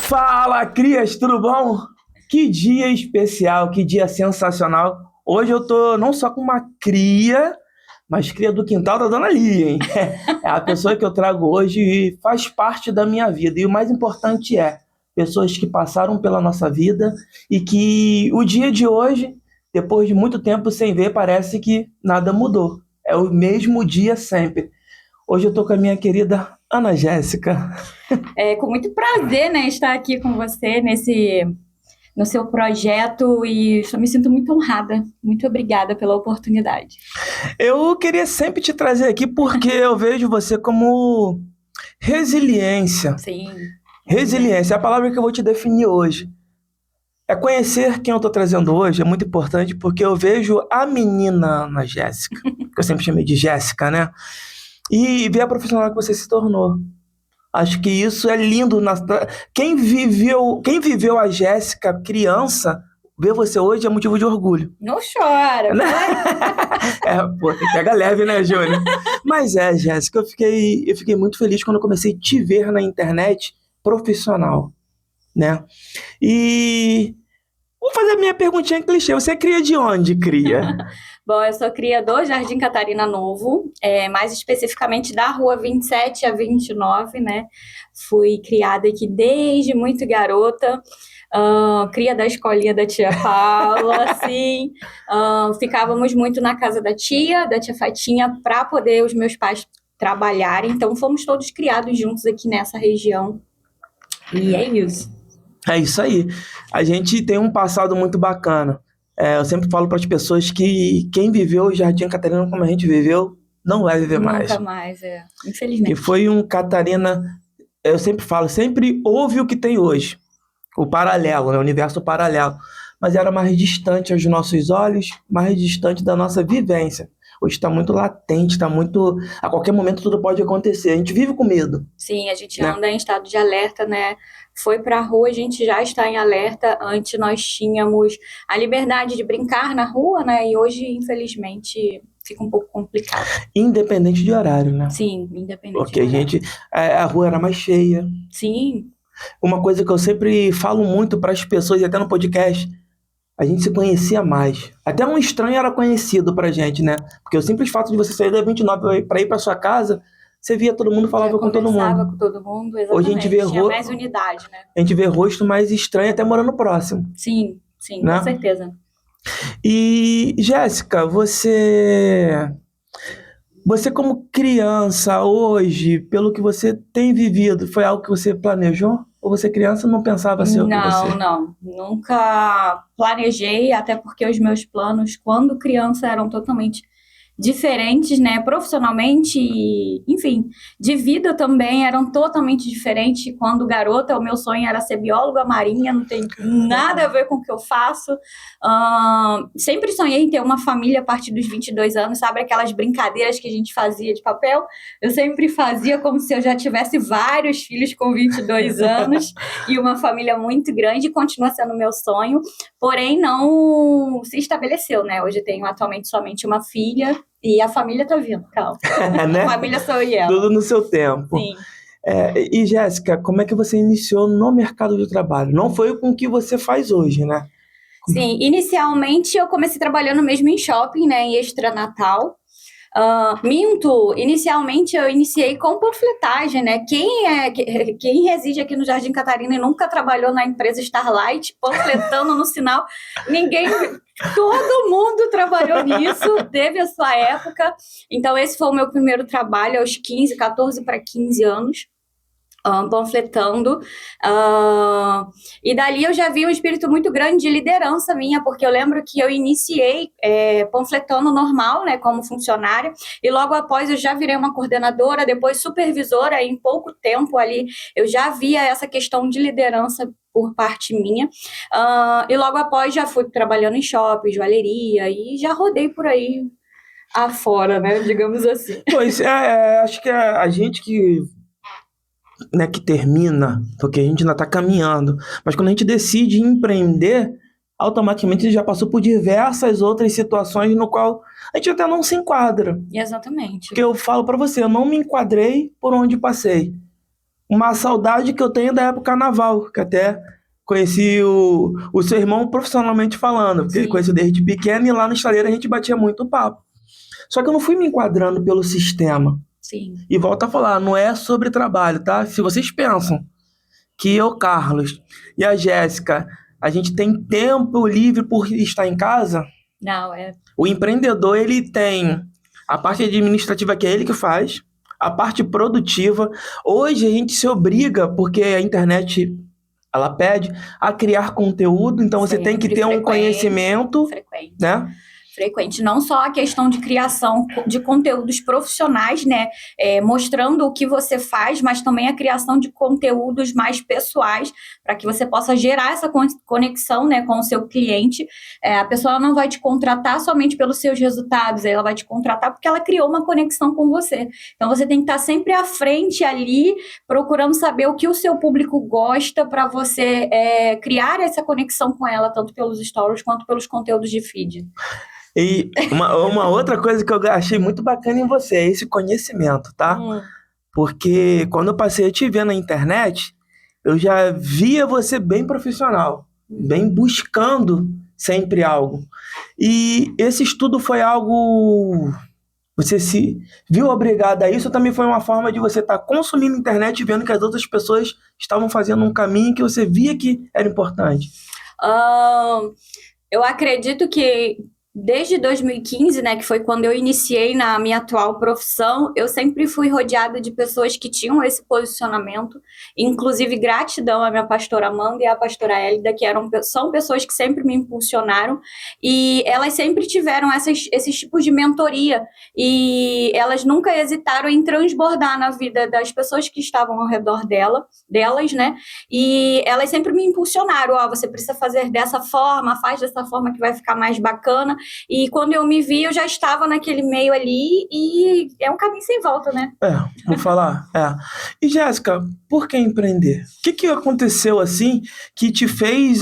Fala, crias, tudo bom? Que dia especial, que dia sensacional. Hoje eu tô não só com uma cria, mas cria do quintal da Dona Lia, hein? É a pessoa que eu trago hoje e faz parte da minha vida. E o mais importante é, pessoas que passaram pela nossa vida e que o dia de hoje, depois de muito tempo sem ver, parece que nada mudou. É o mesmo dia sempre. Hoje eu tô com a minha querida Ana Jéssica. É com muito prazer, né, estar aqui com você no seu projeto e eu me sinto muito honrada. Muito obrigada pela oportunidade. Eu queria sempre te trazer aqui porque eu vejo você como resiliência. Sim, Resiliência é a palavra que eu vou te definir hoje. É conhecer quem eu estou trazendo hoje, é muito importante porque eu vejo a menina Ana Jéssica, que eu sempre chamei de Jéssica, né? E ver a profissional que você se tornou. Acho que isso é lindo. Quem viveu a Jéssica criança, ver você hoje é motivo de orgulho. não chora, Né? né? Pô, tem que pegar leve, né, Júnior? Mas Jéssica, eu fiquei muito feliz quando eu comecei a te ver na internet profissional, né? E vou fazer a minha perguntinha clichê. Você cria de onde, cria? Bom, eu sou cria do Jardim Catarina Novo, mais especificamente da Rua 27 a 29, né? Fui criada aqui desde muito garota. Cria da escolinha da tia Paula, assim. Ficávamos muito na casa da tia Fatinha, para poder os meus pais trabalharem. Então, fomos todos criados juntos aqui nessa região. E é isso. É isso aí. A gente tem um passado muito bacana. Eu sempre falo para as pessoas que quem viveu o Jardim Catarina como a gente viveu, não vai viver Nunca mais. mais, E infelizmente. foi um Catarina, eu sempre falo, sempre houve o que tem hoje. O paralelo, né? O universo paralelo. Mas era mais distante aos nossos olhos, mais distante da nossa vivência. Hoje está muito latente, está muito. A qualquer momento tudo pode acontecer. A gente vive com medo, Sim, a gente né? anda em estado de alerta, né? Foi pra rua, a gente já está em alerta. Antes nós tínhamos a liberdade de brincar na rua, né? E hoje, infelizmente, fica um pouco complicado. Independente de horário, né? Sim, independente Porque do a horário. gente. A rua era mais cheia. Sim, Uma coisa que eu sempre falo muito para as pessoas, e até no podcast, a gente se conhecia mais. Até um estranho era conhecido pra gente, né? Porque o simples fato de você sair da 29 para ir para sua casa, você via todo mundo, já falava com todo conversava mundo. com todo mundo, Hoje a gente vê, exatamente. Tinha mais unidade, né? a gente vê rosto mais estranho até morando próximo, Sim, sim, com né? certeza. E, Jéssica, você como criança hoje, pelo que você tem vivido, foi algo que você planejou? Ou você criança não pensava ser o que Não, você? não. Nunca planejei, até porque os meus planos, quando criança, eram totalmente diferentes, né? Profissionalmente e, enfim, de vida também eram totalmente diferentes. Quando garota, o meu sonho era ser bióloga marinha, não tem nada a ver com o que eu faço. Sempre sonhei em ter uma família a partir dos 22 anos, sabe? Aquelas brincadeiras que a gente fazia de papel. Eu sempre fazia como se eu já tivesse vários filhos com 22 anos e uma família muito grande, continua sendo meu sonho, porém não se estabeleceu, né? Hoje eu tenho atualmente somente uma filha e a família tá vindo, calma. A Né? família sou eu e ela. Tudo no seu tempo. Sim. E Jéssica, como é que você iniciou no mercado de trabalho? Não foi com o que você faz hoje, né? Sim, inicialmente eu comecei trabalhando mesmo em shopping, né, em Extra Natal. Minto, inicialmente eu iniciei com panfletagem, né? Quem reside aqui no Jardim Catarina e nunca trabalhou na empresa Starlight, panfletando no sinal, ninguém, todo mundo trabalhou nisso, teve a sua época. Então esse foi o meu primeiro trabalho aos 15, 14 para 15 anos. Panfletando, e dali eu já vi um espírito muito grande de liderança minha, porque eu lembro que eu iniciei panfletando normal, né, como funcionária, e logo após eu já virei uma coordenadora, depois supervisora, e em pouco tempo ali eu já via essa questão de liderança por parte minha, e logo após já fui trabalhando em shopping, joalheria, e já rodei por aí afora, né, digamos assim. Pois acho que a gente que, né, que termina, porque a gente ainda está caminhando, mas quando a gente decide empreender, automaticamente já passou por diversas outras situações no qual a gente até não se enquadra. Exatamente. Porque eu falo para você, eu não me enquadrei por onde passei. uma saudade que eu tenho da época naval, que até conheci o seu irmão profissionalmente falando, porque Sim. conheci desde pequeno e lá no estaleiro a gente batia muito papo. Só que eu não fui me enquadrando pelo sistema. Sim. E volto a falar, não é sobre trabalho, tá? Se vocês pensam que eu, Carlos, e a Jéssica, a gente tem tempo livre por estar em casa, Não, é. o empreendedor, ele tem a parte administrativa que é ele que faz, a parte produtiva. Hoje a gente se obriga, porque a internet, ela pede, a criar conteúdo, então você tem que Sempre ter um frequente. conhecimento, Frequente. né? Frequente, não só a questão de criação de conteúdos profissionais, né, mostrando o que você faz, mas também a criação de conteúdos mais pessoais, para que você possa gerar essa conexão, né, com o seu cliente. A pessoa não vai te contratar somente pelos seus resultados, ela vai te contratar porque ela criou uma conexão com você. Então você tem que estar sempre à frente ali, procurando saber o que o seu público gosta, para você criar essa conexão com ela, tanto pelos stories quanto pelos conteúdos de feed. E uma outra coisa que eu achei muito bacana em você é esse conhecimento, tá? Porque quando eu passei a te ver na internet, eu já via você bem profissional, bem buscando sempre algo. E esse estudo foi algo... Você se viu obrigado a isso, ou também foi uma forma de você estar consumindo internet e vendo que as outras pessoas estavam fazendo um caminho que você via que era importante? Eu acredito que desde 2015, né, que foi quando eu iniciei na minha atual profissão, eu sempre fui rodeada de pessoas que tinham esse posicionamento, inclusive gratidão à minha pastora Amanda e à pastora Hélida, que são pessoas que sempre me impulsionaram, e elas sempre tiveram esses tipos de mentoria, e elas nunca hesitaram em transbordar na vida das pessoas que estavam ao redor delas, né, e elas sempre me impulsionaram, você precisa fazer dessa forma, faz dessa forma que vai ficar mais bacana. E quando eu me vi, eu já estava naquele meio ali e é um caminho sem volta, né? Vou falar. E Jéssica, por que empreender? O que aconteceu assim que te fez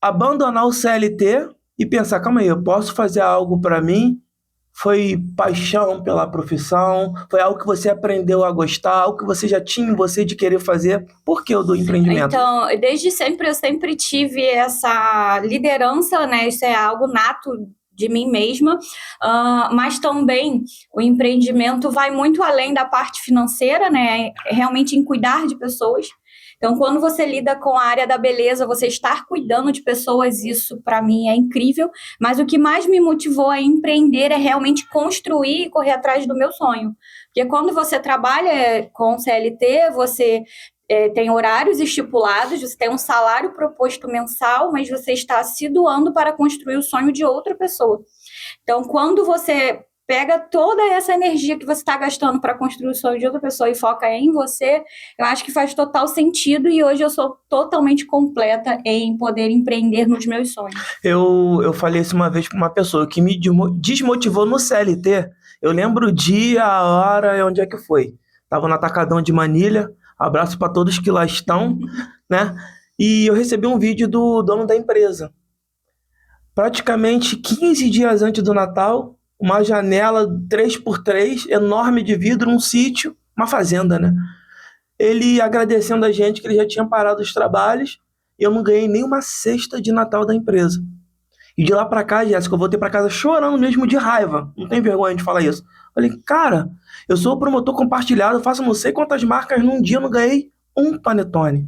abandonar o CLT e pensar, calma aí, eu posso fazer algo para mim? Foi paixão pela profissão? Foi algo que você aprendeu a gostar? Algo que você já tinha em você de querer fazer? Por que o do empreendimento? Então, desde sempre eu sempre tive essa liderança, né? Isso é algo nato de mim mesma, mas também o empreendimento vai muito além da parte financeira, né? Realmente em cuidar de pessoas. Então, quando você lida com a área da beleza, você estar cuidando de pessoas, isso para mim é incrível. Mas o que mais me motivou a empreender é realmente construir e correr atrás do meu sonho. Porque quando você trabalha com CLT, você tem horários estipulados, você tem um salário proposto mensal, mas você está se doando para construir o sonho de outra pessoa. Então, quando você pega toda essa energia que você está gastando para construir o sonho de outra pessoa e foca em você, eu acho que faz total sentido, e hoje eu sou totalmente completa em poder empreender nos meus sonhos. Eu falei isso uma vez para uma pessoa que me desmotivou no CLT. Eu lembro o dia, a hora e onde é que foi. Estava no Atacadão de Manilha. Abraço para todos que lá estão, né? E eu recebi um vídeo do dono da empresa. Praticamente 15 dias antes do Natal, uma janela 3x3, enorme de vidro, um sítio, uma fazenda, né? Ele agradecendo a gente que ele já tinha parado os trabalhos e eu não ganhei nem uma cesta de Natal da empresa. E de lá pra cá, Jéssica, eu voltei pra casa chorando mesmo de raiva. Não tem vergonha de falar isso. Falei, cara, eu sou promotor compartilhado, faço não sei quantas marcas num dia, eu não ganhei um panetone.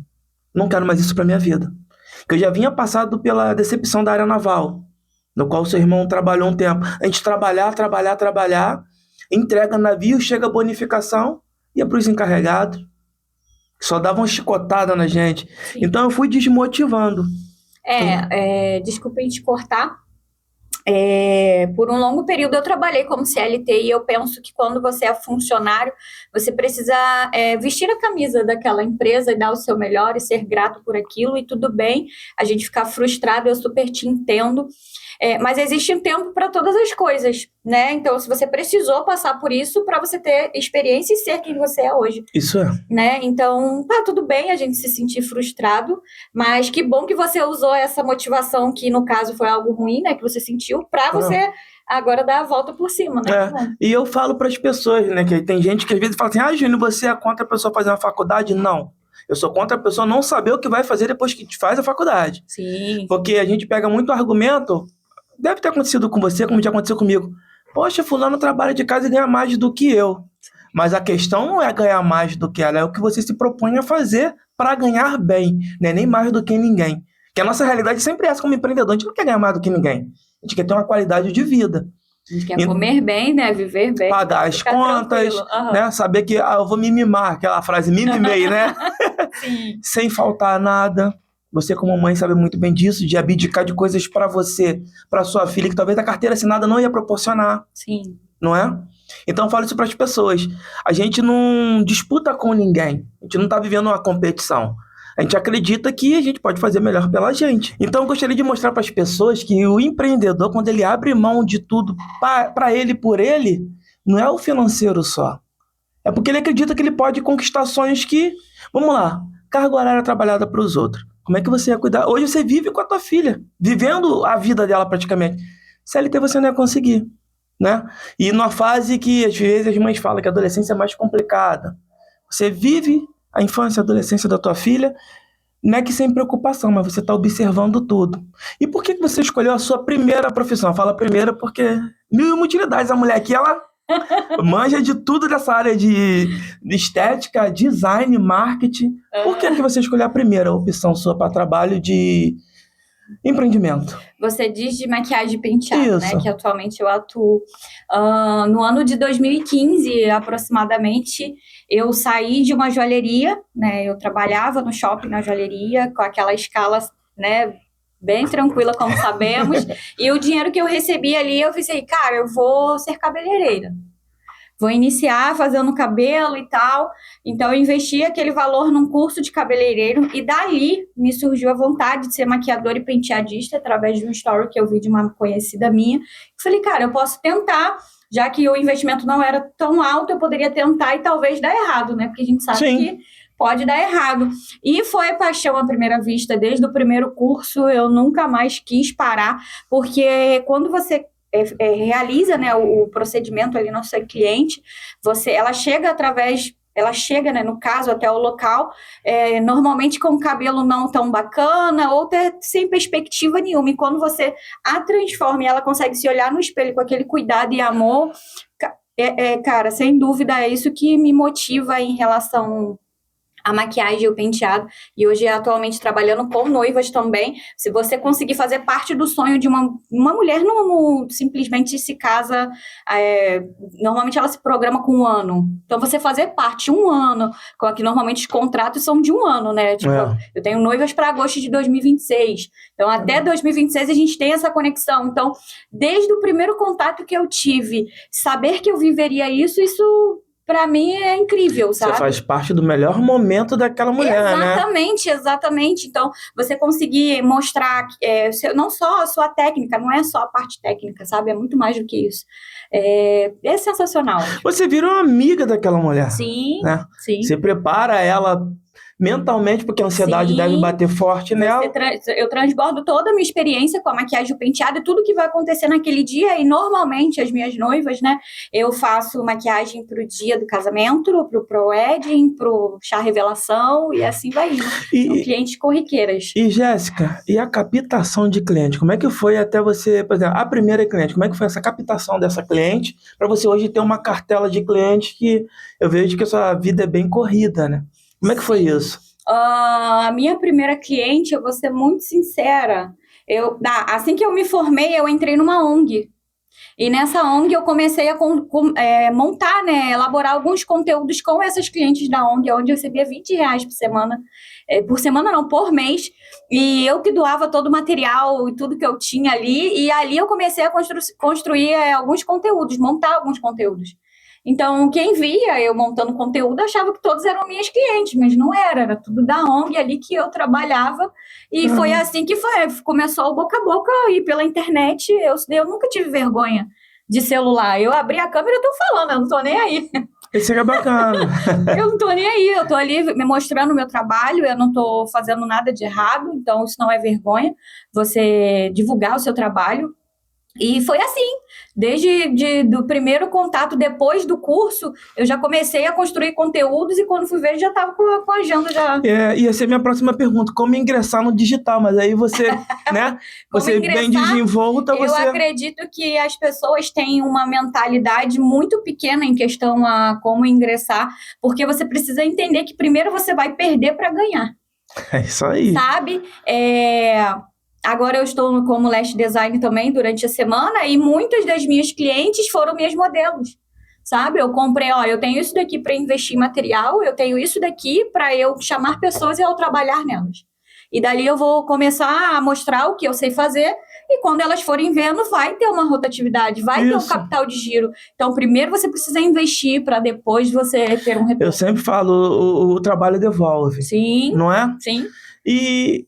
Não quero mais isso pra minha vida. Porque eu já vinha passado pela decepção da área naval, no qual seu irmão trabalhou um tempo. A gente trabalhar, entrega navio, chega a bonificação, ia pros encarregados. Só davam chicotada na gente. Sim. Então eu fui desmotivando. Desculpem te cortar. Por um longo período eu trabalhei como CLT e eu penso que quando você é funcionário, você precisa vestir a camisa daquela empresa e dar o seu melhor e ser grato por aquilo, e tudo bem a gente ficar frustrado, eu super te entendo. Mas existe um tempo para todas as coisas, né? Então, se você precisou passar por isso para você ter experiência e ser quem você é hoje. Isso é. Né? Então, tudo bem a gente se sentir frustrado, mas que bom que você usou essa motivação, que no caso foi algo ruim, né? Que você sentiu, para você agora dá a volta por cima, né? E eu falo para as pessoas, né, que tem gente que às vezes fala assim, Júnior, você é contra a pessoa fazer uma faculdade? Não. Eu sou contra a pessoa não saber o que vai fazer depois que faz a faculdade. Sim. Porque a gente pega muito argumento, deve ter acontecido com você, como já aconteceu comigo. Poxa, fulano trabalha de casa e ganha mais do que eu. Mas a questão não é ganhar mais do que ela, é o que você se propõe a fazer para ganhar bem, né? Nem mais do que ninguém. Que a nossa realidade sempre é essa como empreendedor, a gente não quer ganhar mais do que ninguém. A gente quer ter uma qualidade de vida. A gente quer comer bem, né? Viver bem. Pagar as contas, né? Saber que eu vou me mimar, aquela frase, me mimei, né? Sim. Sem faltar nada. Você, como mãe, sabe muito bem disso, de abdicar de coisas para você, para sua filha, que talvez a carteira assinada não ia proporcionar. Sim. Não é? Então, eu falo isso para as pessoas. A gente não disputa com ninguém. A gente não está vivendo uma competição. A gente acredita que a gente pode fazer melhor pela gente. Então, eu gostaria de mostrar para as pessoas que o empreendedor, quando ele abre mão de tudo para ele e por ele, não é o financeiro só. É porque ele acredita que ele pode conquistar sonhos que... Vamos lá, carga horária trabalhada para os outros. Como é que você ia cuidar? Hoje você vive com a tua filha, vivendo a vida dela praticamente. CLT você não ia conseguir, né? E numa fase que, às vezes, as mães falam que a adolescência é mais complicada. Você vive a infância e a adolescência da tua filha, não é que sem preocupação, mas você está observando tudo. E por que você escolheu a sua primeira profissão? Fala primeira porque mil utilidades. A mulher aqui, ela manja de tudo dessa área de estética, design, marketing. Por que você escolheu a primeira opção sua para trabalho de empreendimento? Você diz de maquiagem e penteado, Isso. né? Que atualmente eu atuo. No ano de 2015, aproximadamente, eu saí de uma joalheria, né? Eu trabalhava no shopping, na joalheria, com aquela escala, né? Bem tranquila, como sabemos. E o dinheiro que eu recebi ali, eu pensei, cara, eu vou ser cabeleireira. Vou iniciar fazendo cabelo e tal. Então, eu investi aquele valor num curso de cabeleireiro e dali me surgiu a vontade de ser maquiadora e penteadista através de um story que eu vi de uma conhecida minha. Falei, cara, eu posso tentar, já que o investimento não era tão alto, eu poderia tentar e talvez dar errado, né? Porque a gente sabe que pode dar errado. E foi paixão à primeira vista. Desde o primeiro curso, eu nunca mais quis parar, porque quando você realiza, né, o procedimento ali no seu cliente, ela chega, né, no caso, até o local, normalmente com o cabelo não tão bacana, ou até sem perspectiva nenhuma, e quando você a transforma e ela consegue se olhar no espelho com aquele cuidado e amor, cara, sem dúvida é isso que me motiva em relação a maquiagem e o penteado, e hoje atualmente trabalhando com noivas também. Se você conseguir fazer parte do sonho de uma mulher, não simplesmente se casa, normalmente ela se programa com 1 ano, então você fazer parte 1 ano, que normalmente os contratos são de 1 ano, né, tipo, eu tenho noivas para agosto de 2026, então até 2026 a gente tem essa conexão, então desde o primeiro contato que eu tive, saber que eu viveria isso pra mim é incrível, sabe? Você faz parte do melhor momento daquela mulher, exatamente, né? Exatamente. Então, você conseguir mostrar não só a sua técnica, não é só a parte técnica, sabe? É muito mais do que isso. É sensacional. Você vira uma amiga daquela mulher. Sim, né? Sim. Você prepara ela mentalmente, porque a ansiedade deve bater forte nela. Eu transbordo toda a minha experiência com a maquiagem e o penteado e tudo que vai acontecer naquele dia. E normalmente as minhas noivas, né, eu faço maquiagem pro dia do casamento, pro wedding, pro chá revelação e assim vai indo. São clientes corriqueiras. E Jéssica, e a captação de cliente? Como é que foi até você, por exemplo, a primeira cliente? Como é que foi essa captação dessa cliente para você hoje ter uma cartela de clientes que eu vejo que a sua vida é bem corrida, né? Como é que foi isso? A minha primeira cliente, eu vou ser muito sincera, assim que eu me formei, eu entrei numa ONG. E nessa ONG eu comecei a montar, né, elaborar alguns conteúdos com essas clientes da ONG, onde eu recebia R$20 por semana. Por semana não, por mês. E eu que doava todo o material e tudo que eu tinha ali. E ali eu comecei a construir alguns conteúdos, montar alguns conteúdos. Então, quem via eu montando conteúdo achava que todos eram minhas clientes, mas não era tudo da ONG ali que eu trabalhava, e foi assim que começou o boca a boca, e pela internet, eu nunca tive vergonha de celular, eu abri a câmera e tô falando, eu não tô nem aí. Isso é bacana. Eu não tô nem aí, eu tô ali me mostrando o meu trabalho, eu não tô fazendo nada de errado, então isso não é vergonha, você divulgar o seu trabalho. E foi assim, do primeiro contato, depois do curso, eu já comecei a construir conteúdos e quando fui ver, já estava com a agenda já. Ia ser minha próxima pergunta, como ingressar no digital, mas aí você, né, você bem desenvolta, eu acredito que as pessoas têm uma mentalidade muito pequena em questão a como ingressar, porque você precisa entender que primeiro você vai perder para ganhar. É isso aí. Sabe? Agora eu estou como lash design também durante a semana e muitas das minhas clientes foram minhas modelos, sabe? Eu comprei, eu tenho isso daqui para investir em material, eu tenho isso daqui para eu chamar pessoas e eu trabalhar nelas. E dali eu vou começar a mostrar o que eu sei fazer e quando elas forem vendo, vai ter uma rotatividade, vai ter um capital de giro. Então, primeiro você precisa investir para depois você ter um retorno. Eu sempre falo, o trabalho devolve. Sim. Não é? Sim. E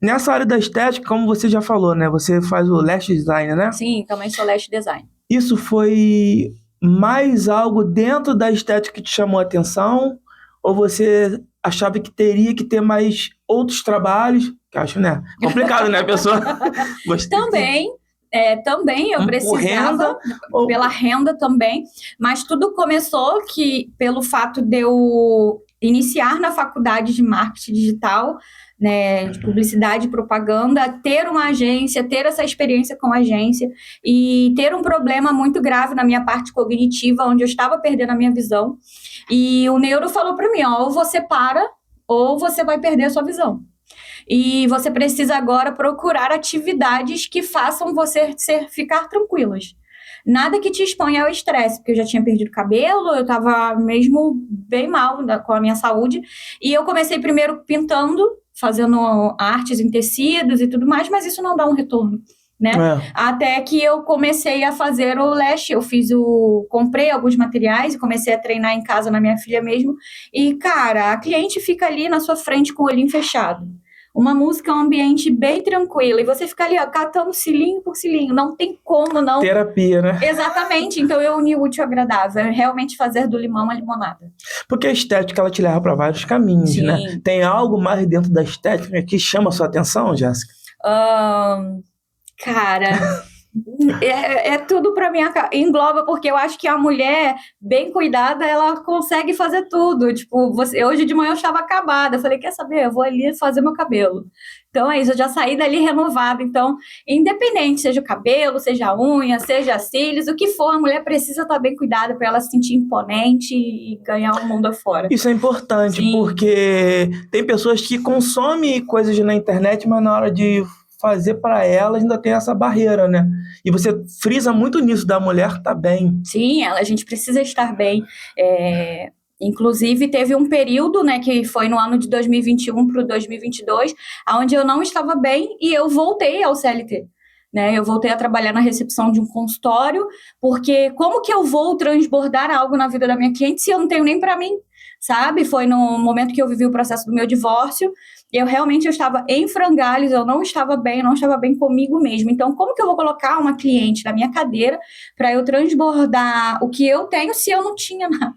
nessa área da estética, como você já falou, né? Você faz o lash design, né? Sim, também sou lash design. Isso foi mais algo dentro da estética que te chamou a atenção? Ou você achava que teria que ter mais outros trabalhos? Que acho, né? Complicado, né, pessoa? Também eu precisava, pela renda também, mas tudo começou pelo fato de eu iniciar na faculdade de marketing digital, né, de publicidade e propaganda, ter uma agência, ter essa experiência com a agência e ter um problema muito grave na minha parte cognitiva, onde eu estava perdendo a minha visão. E o neuro falou para mim, ou você para, ou você vai perder a sua visão. E você precisa agora procurar atividades que façam você ficar tranquilas. Nada que te exponha ao estresse, porque eu já tinha perdido cabelo, eu estava mesmo bem mal com a minha saúde. E eu comecei primeiro pintando, fazendo artes em tecidos e tudo mais, mas isso não dá um retorno, né? Até que eu comecei a fazer o lash, comprei alguns materiais e comecei a treinar em casa na minha filha mesmo. E, cara, a cliente fica ali na sua frente com o olhinho fechado. Uma música, um ambiente bem tranquilo. E você fica ali, catando cilinho por cilinho. Não tem como não... Terapia, né? Exatamente. Então, eu uni o útil ao agradável. É realmente fazer do limão a limonada. Porque a estética, ela te leva para vários caminhos, Sim. Né? Tem algo mais dentro da estética que chama a sua atenção, Jéssica? Cara... É tudo para mim, engloba, porque eu acho que a mulher bem cuidada, ela consegue fazer tudo. Tipo, hoje de manhã eu estava acabada, eu falei, quer saber, eu vou ali fazer meu cabelo. Então é isso, eu já saí dali renovada. Então, independente, seja o cabelo, seja a unha, seja cílios, o que for, a mulher precisa estar bem cuidada para ela se sentir imponente e ganhar o mundo afora. Isso é importante, Sim. Porque tem pessoas que consomem coisas na internet, mas na hora de fazer para elas ainda tem essa barreira, né? E você frisa muito nisso da mulher tá bem. Sim, a gente precisa estar bem. Inclusive, teve um período, né, que foi no ano de 2021 para o 2022, onde eu não estava bem e eu voltei ao CLT. Né? Eu voltei a trabalhar na recepção de um consultório, porque como que eu vou transbordar algo na vida da minha cliente se eu não tenho nem para mim? Sabe? Foi no momento que eu vivi o processo do meu divórcio, eu estava em frangalhos, eu não estava bem comigo mesmo. Então, como que eu vou colocar uma cliente na minha cadeira para eu transbordar o que eu tenho se eu não tinha nada?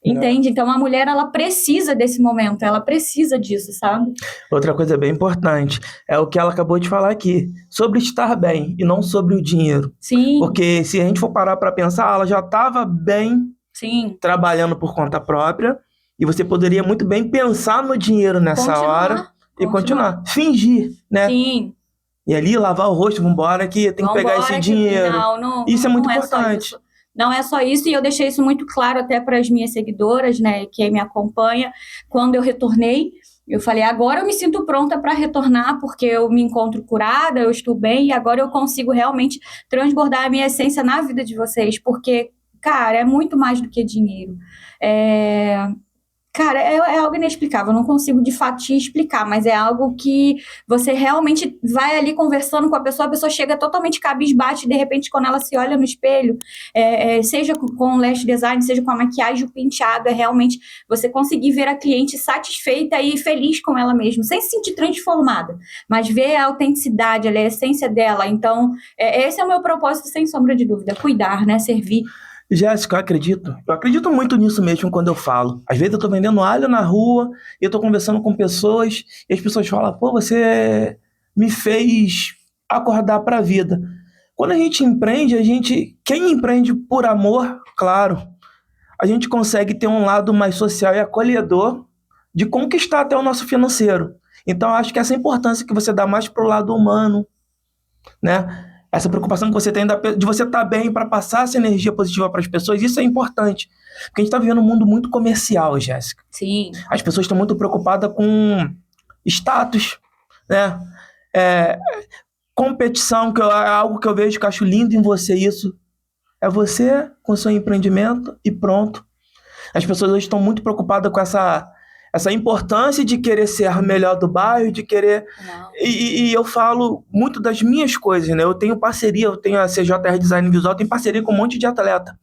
Entende? Então, a mulher, ela precisa desse momento, ela precisa disso, sabe? Outra coisa bem importante é o que ela acabou de falar aqui, sobre estar bem e não sobre o dinheiro. Sim. Porque se a gente for parar para pensar, ela já estava bem trabalhando por conta própria e você poderia muito bem pensar no dinheiro nessa hora e continuar. Fingir, né? Sim. E ali lavar o rosto, vambora que tem que pegar esse dinheiro. Isso é muito importante. Não é só isso, e eu deixei isso muito claro até para as minhas seguidoras, né, que me acompanha. Quando eu retornei, eu falei, agora eu me sinto pronta para retornar, porque eu me encontro curada, eu estou bem, e agora eu consigo realmente transbordar a minha essência na vida de vocês, porque, cara, é muito mais do que dinheiro. Cara, é algo inexplicável, eu não consigo de fato te explicar, mas é algo que você realmente vai ali conversando com a pessoa chega totalmente cabisbaixa e de repente quando ela se olha no espelho, seja com o lash design, seja com a maquiagem, o penteado, é realmente você conseguir ver a cliente satisfeita e feliz com ela mesma, sem se sentir transformada, mas ver a autenticidade, a essência dela. Então, esse é o meu propósito, sem sombra de dúvida, cuidar, né, servir. Jéssica, eu acredito muito nisso mesmo quando eu falo. Às vezes eu tô vendendo alho na rua, e eu tô conversando com pessoas, e as pessoas falam, pô, você me fez acordar pra vida. Quando a gente empreende, quem empreende por amor, claro, a gente consegue ter um lado mais social e acolhedor de conquistar até o nosso financeiro. Então, eu acho que essa importância que você dá mais pro lado humano, né? Essa preocupação que você tem de você estar bem para passar essa energia positiva para as pessoas, isso é importante. Porque a gente está vivendo um mundo muito comercial, Jéssica. Sim. As pessoas estão muito preocupadas com status, né? Competição, que é algo que eu vejo que eu acho lindo em você, isso. É você com seu empreendimento e pronto. As pessoas hoje estão muito preocupadas com essa importância de querer ser a melhor do bairro, de querer... E eu falo muito das minhas coisas, né? Eu tenho parceria, eu tenho a CJR Design Visual, eu tenho parceria com um monte de atleta.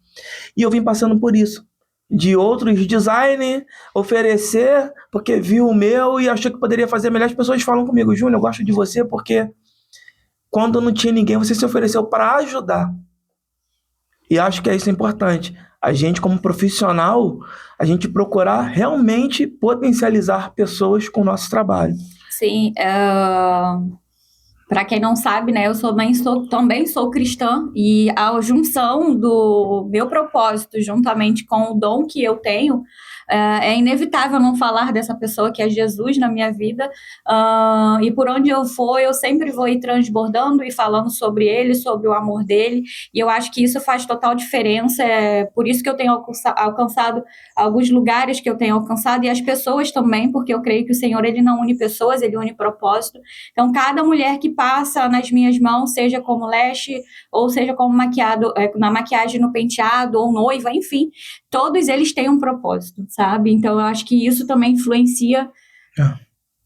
E eu vim passando por isso. De outros design, oferecer, porque viu o meu e achou que poderia fazer melhor. As pessoas falam comigo, Júnior, eu gosto de você porque quando não tinha ninguém, você se ofereceu para ajudar. E acho que isso é importante. A gente, como profissional, a gente procurar realmente potencializar pessoas com o nosso trabalho. Sim, para quem não sabe, né, eu também sou cristã, e a junção do meu propósito juntamente com o dom que eu tenho, é inevitável não falar dessa pessoa que é Jesus na minha vida, e por onde eu for, eu sempre vou ir transbordando e falando sobre ele, sobre o amor dele, e eu acho que isso faz total diferença. É por isso que eu tenho alcançado alguns lugares que eu tenho alcançado, e as pessoas também, porque eu creio que o Senhor, ele não une pessoas, ele une propósito. Então, cada mulher que passa nas minhas mãos, seja como leste, ou seja como maquiado, na maquiagem, no penteado, ou noiva, enfim, todos eles têm um propósito, sabe? Então, eu acho que isso também influencia,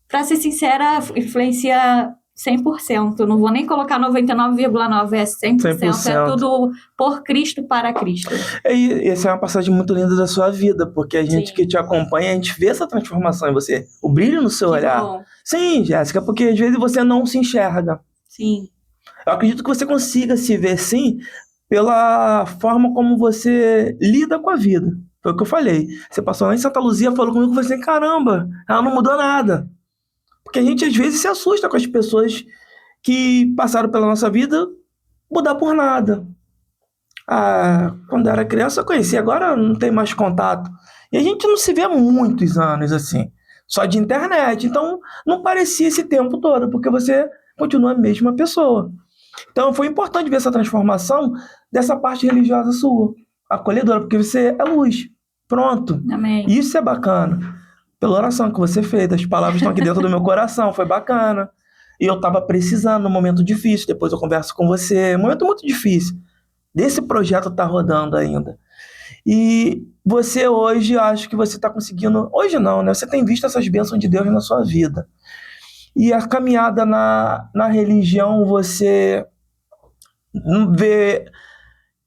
para ser sincera, influencia 100%. Não vou nem colocar 99,9%, é 100%. É tudo por Cristo, para Cristo. E essa é uma passagem muito linda da sua vida, porque a gente que te acompanha, a gente vê essa transformação em você, o brilho no seu olhar. Bom. Sim, Jéssica, porque às vezes você não se enxerga. Sim. Eu acredito que você consiga se ver, sim, pela forma como você lida com a vida. Foi o que eu falei. Você passou lá em Santa Luzia, falou comigo, você, caramba, ela não mudou nada. Porque a gente, às vezes, se assusta com as pessoas que passaram pela nossa vida mudar por nada. Quando eu era criança, eu conhecia, agora não tem mais contato. E a gente não se vê há muitos anos, assim, só de internet. Então, não parecia esse tempo todo, porque você continua a mesma pessoa. Então, foi importante ver essa transformação dessa parte religiosa sua, acolhedora, porque você é luz. Pronto. Amém. Isso é bacana. Pela oração que você fez, as palavras estão aqui dentro do meu coração, foi bacana. E eu estava precisando num momento difícil, depois eu converso com você, um momento muito difícil. Desse projeto tá rodando ainda. E você hoje, acho que você está conseguindo... Hoje não, né? Você tem visto essas bênçãos de Deus na sua vida. E a caminhada na religião, você vê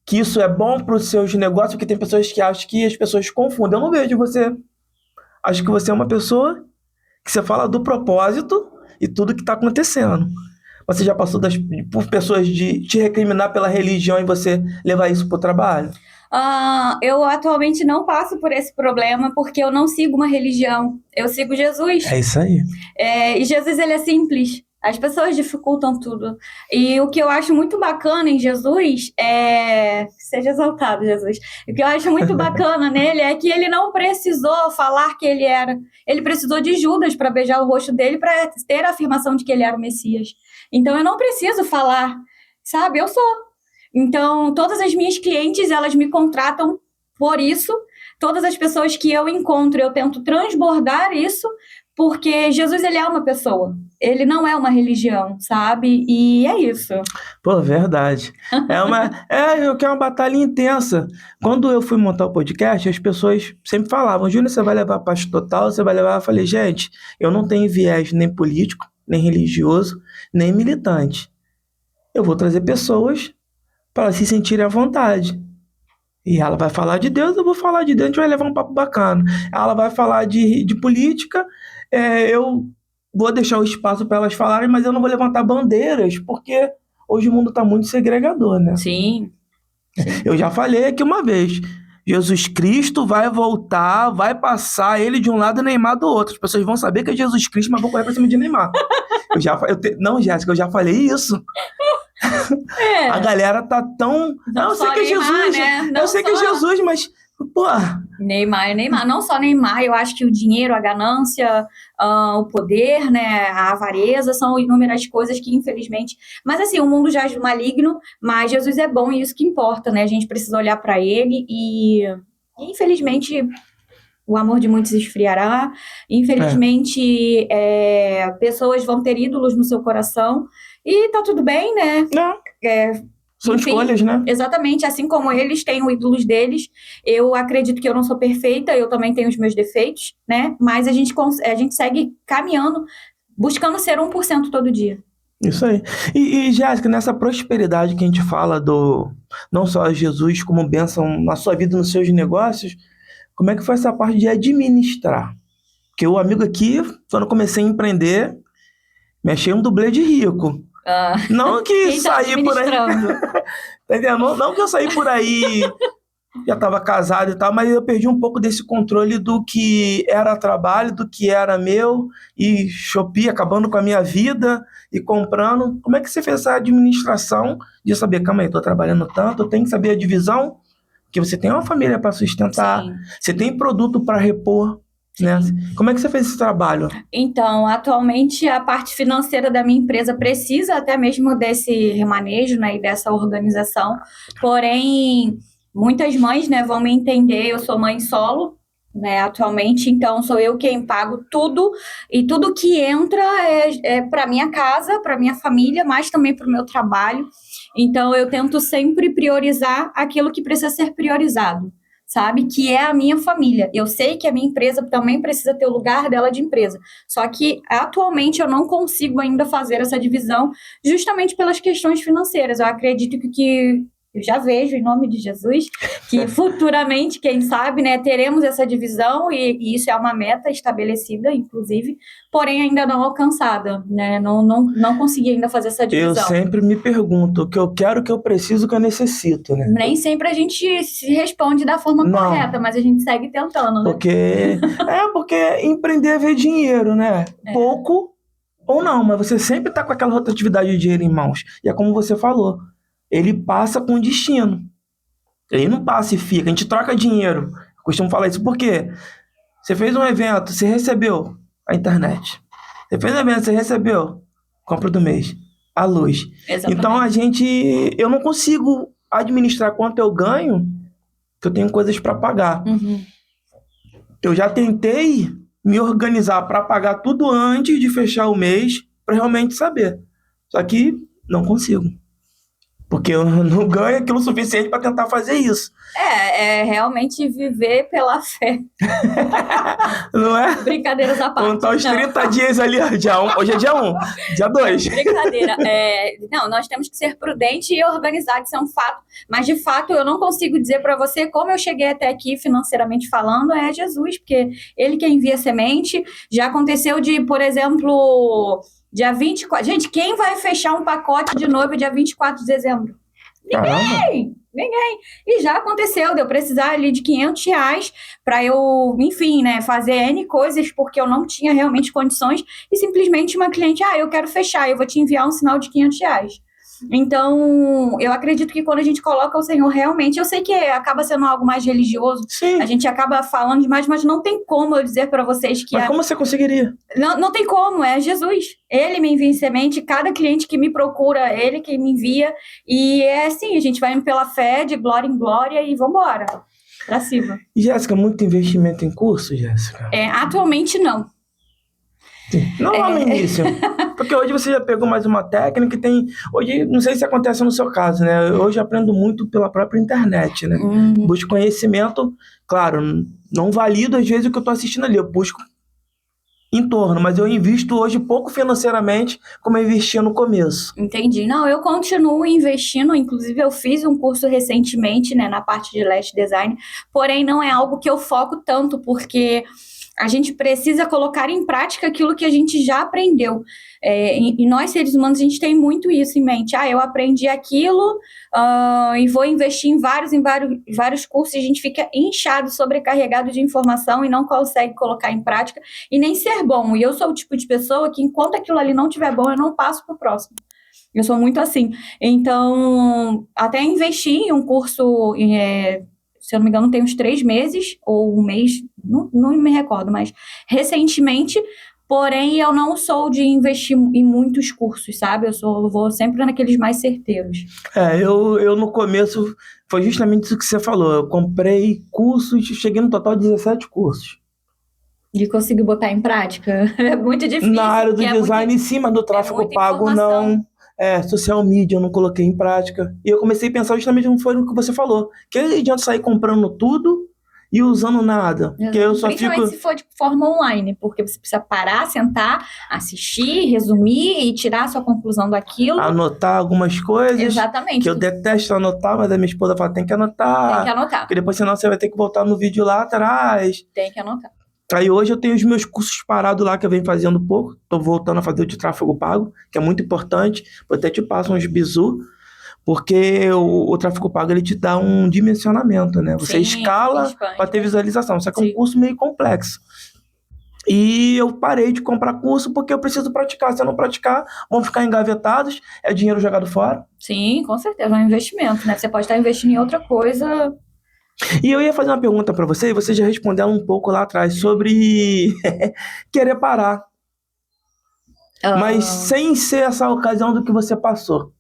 que isso é bom para os seus negócios, porque tem pessoas que acham que as pessoas confundem. Eu não vejo você... Acho que você é uma pessoa que você fala do propósito e tudo que está acontecendo. Você já passou por pessoas de te recriminar pela religião e você levar isso para o trabalho? Eu atualmente não passo por esse problema porque eu não sigo uma religião. Eu sigo Jesus. É isso aí. E Jesus, ele é simples. As pessoas dificultam tudo. E o que eu acho muito bacana em Jesus é... Seja exaltado, Jesus. O que eu acho muito bacana nele é que ele não precisou falar que ele era. Ele precisou de Judas para beijar o rosto dele para ter a afirmação de que ele era o Messias. Então, eu não preciso falar, sabe? Eu sou. Então, todas as minhas clientes, elas me contratam por isso. Todas as pessoas que eu encontro, eu tento transbordar isso, porque Jesus, ele é uma pessoa. Ele não é uma religião, sabe? E é isso. Pô, verdade. É uma batalha intensa. Quando eu fui montar o podcast, as pessoas sempre falavam, Júnior, você vai levar pastor total, você vai levar... Eu falei, gente, eu não tenho viés nem político, nem religioso, nem militante. Eu vou trazer pessoas para se sentirem à vontade. E ela vai falar de Deus, eu vou falar de Deus, a gente vai levar um papo bacana. Ela vai falar de política, eu vou deixar o espaço para elas falarem, mas eu não vou levantar bandeiras, porque hoje o mundo está muito segregador, né? Sim. Eu já falei aqui uma vez, Jesus Cristo vai voltar, vai passar ele de um lado e Neymar do outro. As pessoas vão saber que é Jesus Cristo, mas vão correr para cima de Neymar. Não, Jéssica, eu já falei isso. A galera tá tão... Não eu sei só que é Neymar, Jesus, né? Não eu sei que é só- Jesus, mas, pô, Neymar, não só Neymar, eu acho que o dinheiro, a ganância, o poder, né, a avareza, são inúmeras coisas que, infelizmente... Mas assim, o mundo jaz do maligno, mas Jesus é bom e isso que importa, né? A gente precisa olhar para ele e, infelizmente, o amor de muitos esfriará. Infelizmente, pessoas vão ter ídolos no seu coração e tá tudo bem, né? não, são Enfim, escolhas, né? exatamente, assim como eles têm os ídolos deles, eu acredito que eu não sou perfeita, eu também tenho os meus defeitos, né? Mas a gente segue caminhando, buscando ser 1% todo dia. Isso aí. E Jéssica, nessa prosperidade que a gente fala não só Jesus como bênção na sua vida, nos seus negócios, como é que foi essa parte de administrar? Porque o amigo aqui, quando eu comecei a empreender, me achei um dublê de rico. Não que Quem tá saí por aí... administrando? Tá entendendo? Não que eu saí por aí, já estava casado e tal, mas eu perdi um pouco desse controle do que era trabalho, do que era meu, e Shopee acabando com a minha vida e comprando. Como é que você fez essa administração de saber, calma aí, estou trabalhando tanto, eu tenho que saber a divisão, porque você tem uma família para sustentar, Sim. você tem produto para repor, né? Como é que você fez esse trabalho? Então, atualmente, a parte financeira da minha empresa precisa até mesmo desse remanejo, né, e dessa organização. Porém, muitas mães, né, vão me entender, eu sou mãe solo, né, atualmente, então sou eu quem pago tudo, e tudo que entra é para minha casa, para minha família, mas também para o meu trabalho. Então, eu tento sempre priorizar aquilo que precisa ser priorizado, sabe? Que é a minha família. Eu sei que a minha empresa também precisa ter o lugar dela de empresa. Só que, atualmente, eu não consigo ainda fazer essa divisão justamente pelas questões financeiras. Eu acredito que eu já vejo, em nome de Jesus, que futuramente, quem sabe, né, teremos essa divisão e isso é uma meta estabelecida, inclusive, porém ainda não alcançada, né? Não consegui ainda fazer essa Eu divisão. sempre me pergunto o que eu quero, o que eu preciso, o que eu necessito, né? Nem sempre a gente se responde da forma Não. correta, mas a gente segue tentando, né? Porque empreender é ver dinheiro, né? Pouco ou não, mas você sempre tá com aquela rotatividade de dinheiro em mãos. E é como você falou, ele passa com destino. Ele não passa e fica, a gente troca dinheiro. Eu costumo falar isso porque você fez um evento, você recebeu a internet. Você fez um evento, você recebeu compra do mês, a luz. Exatamente. Então eu não consigo administrar quanto eu ganho, que eu tenho coisas para pagar. Uhum. Eu já tentei me organizar para pagar tudo antes de fechar o mês, para realmente saber. Só que não consigo. Porque eu não ganho aquilo suficiente para tentar fazer isso. É realmente viver pela fé. Não é? Brincadeiras à parte. Contar os Não. 30 dias ali, ó, hoje é dia 1, dia 2. Brincadeira. Não, nós temos que ser prudentes e organizados, isso é um fato. Mas, de fato, eu não consigo dizer para você como eu cheguei até aqui, financeiramente falando, é Jesus, porque ele que envia semente. Já aconteceu de, por exemplo, dia 24... Gente, quem vai fechar um pacote de noiva dia 24 de dezembro? Ninguém. E já aconteceu de eu precisar ali de R$500 para eu, enfim, né, fazer N coisas porque eu não tinha realmente condições e simplesmente uma cliente, eu quero fechar, eu vou te enviar um sinal de R$500. Então, eu acredito que quando a gente coloca o Senhor realmente, eu sei que acaba sendo algo mais religioso, Sim. a gente acaba falando demais, mas não tem como eu dizer para vocês que... Mas como você conseguiria? Não tem como, é Jesus. Ele me envia em semente, cada cliente que me procura, ele que me envia, e é assim, a gente vai indo pela fé, de glória em glória, e vambora, pra cima. E, Jéssica, muito investimento em curso, Jéssica? Atualmente não. Não lá no início. Porque hoje você já pegou mais uma técnica e tem... Hoje, não sei se acontece no seu caso, né? Hoje eu aprendo muito pela própria internet, né? Busco conhecimento, claro, não valido às vezes o que eu estou assistindo ali, eu busco em torno, mas eu invisto hoje pouco financeiramente como eu investia no começo. Entendi. Não, eu continuo investindo, inclusive eu fiz um curso recentemente, né, na parte de layout design, porém não é algo que eu foco tanto, porque a gente precisa colocar em prática aquilo que a gente já aprendeu. E nós, seres humanos, a gente tem muito isso em mente. Eu aprendi aquilo e vou investir em vários cursos e a gente fica inchado, sobrecarregado de informação e não consegue colocar em prática e nem ser bom. E eu sou o tipo de pessoa que, enquanto aquilo ali não estiver bom, eu não passo para o próximo. Eu sou muito assim. Então, até investi em um curso, se eu não me engano, tem uns 3 meses, ou um mês, não me recordo, mas recentemente. Porém, eu não sou de investir em muitos cursos, sabe? Eu vou sempre naqueles mais certeiros. Eu no começo, foi justamente isso que você falou. Eu comprei cursos, cheguei no total de 17 cursos. De conseguir botar em prática. É muito difícil. Na área do design, em cima do tráfego pago, não. Social media eu não coloquei em prática. E eu comecei a pensar justamente não foi o que você falou. Que adianta sair comprando tudo e usando nada. Porque eu só Principalmente se for de forma online, porque você precisa parar, sentar, assistir, resumir e tirar a sua conclusão daquilo. Anotar algumas coisas. Exatamente. Que eu detesto anotar, mas a minha esposa fala, tem que anotar. Tem que anotar. Porque depois, senão, você vai ter que voltar no vídeo lá atrás. Tem que anotar. Aí hoje eu tenho os meus cursos parados lá, que eu venho fazendo pouco. Tô voltando a fazer o de tráfego pago, que é muito importante. Eu até te passo uns bizu, porque o tráfego pago ele te dá um dimensionamento, né? Você escala para ter visualização, só que é um curso meio complexo. E eu parei de comprar curso porque eu preciso praticar. Se eu não praticar, vão ficar engavetados, é dinheiro jogado fora. Sim, com certeza, é um investimento, né? Você pode estar investindo em outra coisa. E eu ia fazer uma pergunta para você, e você já respondeu um pouco lá atrás, sobre querer parar. Mas sem ser essa ocasião do que você passou,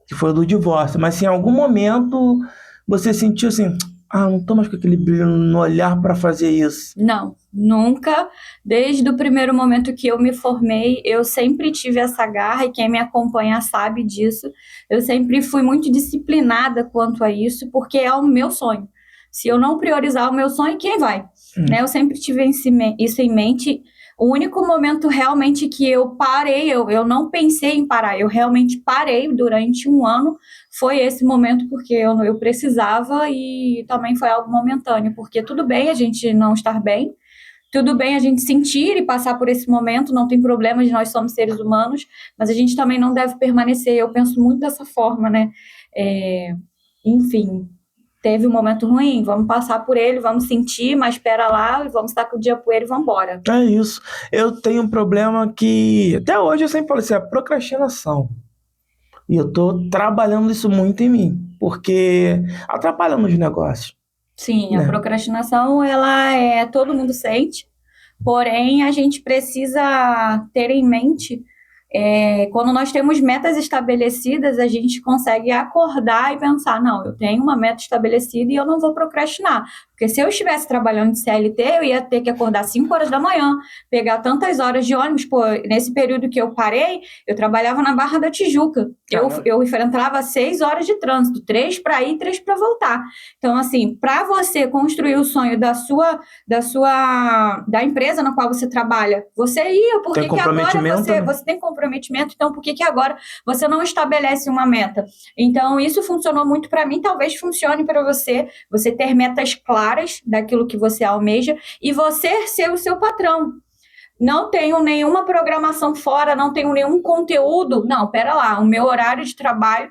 que foi do divórcio. Mas se em algum momento você sentiu assim, não tô mais com aquele brilho no olhar para fazer isso. Não, nunca. Desde o primeiro momento que eu me formei, eu sempre tive essa garra, e quem me acompanha sabe disso. Eu sempre fui muito disciplinada quanto a isso, porque é o meu sonho. Se eu não priorizar o meu sonho, quem vai? Né? Eu sempre tive isso em mente. O único momento realmente que eu parei, eu não pensei em parar, eu realmente parei durante um ano, foi esse momento, porque eu precisava, e também foi algo momentâneo, porque tudo bem a gente não estar bem, tudo bem a gente sentir e passar por esse momento, não tem problema, nós somos seres humanos, mas a gente também não deve permanecer, eu penso muito dessa forma, né? Enfim, teve um momento ruim, vamos passar por ele, vamos sentir, mas espera lá, e vamos estar com o dia poeira e vamos embora. É isso. Eu tenho um problema que, até hoje eu sempre falo assim, a procrastinação. E eu tô trabalhando isso muito em mim, porque atrapalha nos negócios. Sim, a procrastinação, todo mundo sente, porém a gente precisa ter em mente, quando nós temos metas estabelecidas, a gente consegue acordar e pensar, não, eu tenho uma meta estabelecida e eu não vou procrastinar. Porque se eu estivesse trabalhando de CLT, eu ia ter que acordar 5 horas da manhã, pegar tantas horas de ônibus. Pô, nesse período que eu parei, eu trabalhava na Barra da Tijuca. Eu enfrentava 6 horas de trânsito, 3 para ir, 3 para voltar. Então, assim, para você construir o sonho da empresa na qual você trabalha, você ia, porque que agora você tem comprometimento, então por que agora você não estabelece uma meta? Então, isso funcionou muito para mim, talvez funcione para você ter metas claras daquilo que você almeja e você ser o seu patrão. Não tenho nenhuma programação fora, não tenho nenhum conteúdo. Não, pera lá, o meu horário de trabalho,